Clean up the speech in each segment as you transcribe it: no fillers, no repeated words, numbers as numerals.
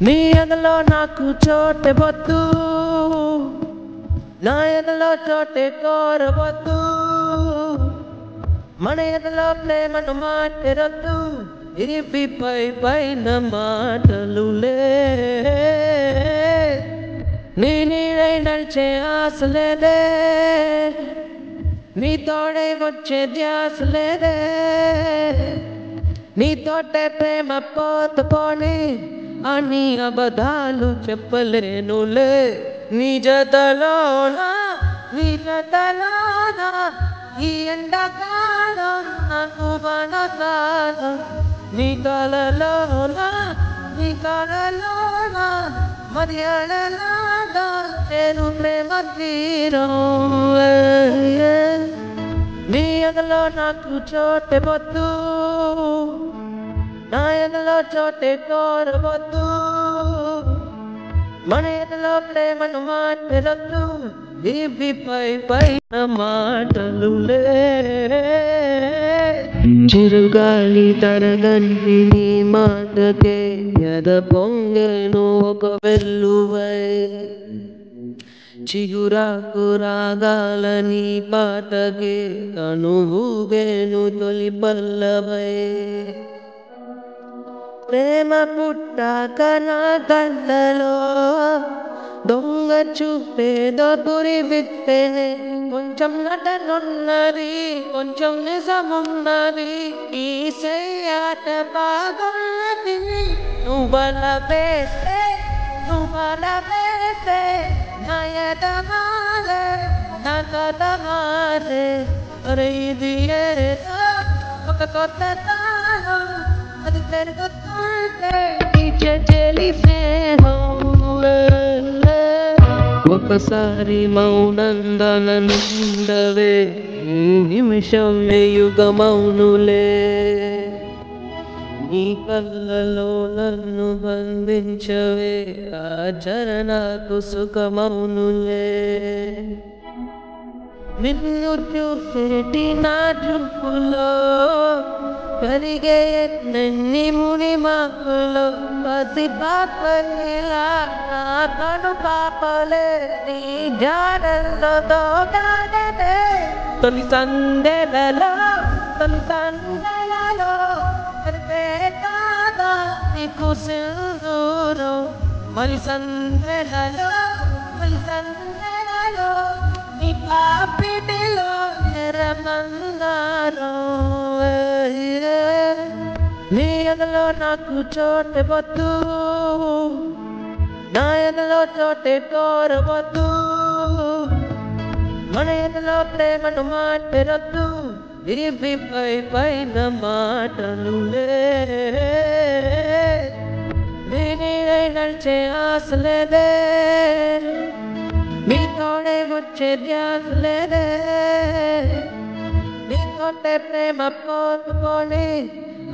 నీ ఎదలో నాకు చోటే వద్దు, నా ఎదలో చోటే కోరవద్దు. మన ఎదలో ప్రేమను మాటరద్దు, ఇవి పై పైన మాటలులే. నీ నీడై నడిచే ఆశ లేదే, నీ తోడై వచ్చే ధ్యాస లేదే. నీ తోటే ప్రేమ పోత పోని అని అబద్ధాలు చెప్పలేనులే. నీ జతలోనా ఈ ఎండాకాలం నాకు మనసాలం. నీ కలలోనా మర్యాదలాగా నేను ప్రేమ తీరం. నీ ఎదలో నాకు చోటే వద్దు, నా ఎదలో చోటే కోరవద్దు. మన ఎదలో ప్రేమను మాటరద్దు, ఇవి పై పైన మాటలులే. చిరుగాలి తరగని నీ మాటకే ఎద పొంగెను ఒక వెల్లువై. చిగురాకు రాగాలని పాటకే అనువుగేను తొలి పల్లవై. ప్రేమ పుట్టాక నా కళ్ళలో దొంగ చూపేదో పురి విప్పేనే. కొంచెం నటనున్నది, కొంచెం నిజమున్నది, ఈ చెయ్యాట బాగున్నది. నువ్వల వేస్తే నా ఎదమాలే, నా కథ మారే. అరే ఇది ఏదో ఒక కొత్త తాళం, అది పెరుగుతుంటే ఒకసారి మౌనంగా నన్నుండవే, ఈ నిమిషం యుగమౌనులే. నీ కళ్ళలో నన్ను బంధించవే, ఆ చరణకు సుఖమౌనులే. నిన్ను చూసేటి నా చూపులో కరిగే ఎన్ని ముని మాకులో. పసి పాపలా నా కను పాపలే నీ జాడల్లో దోగాడే. తొలి సందెలలో నీకు సింధూరం. మరి సందెలలో నీ పాపిటిలో ఎర్రమందారం. నీ ఎదలో నాకు చోటే వద్దు, నా ఎదలో చోటే కోరవద్దు. మన ఎదలో ప్రేమను మాటరద్దు, ఇవి పై పైన మాటలులే. నీ నీడై నడిచే ఆశ లేదే, నీ తోడై వచ్చే ధ్యాస లేదే. నీ తోటే ప్రేమ పోని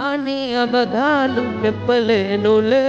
అని అబద్ధాలు చెప్పలేనులే.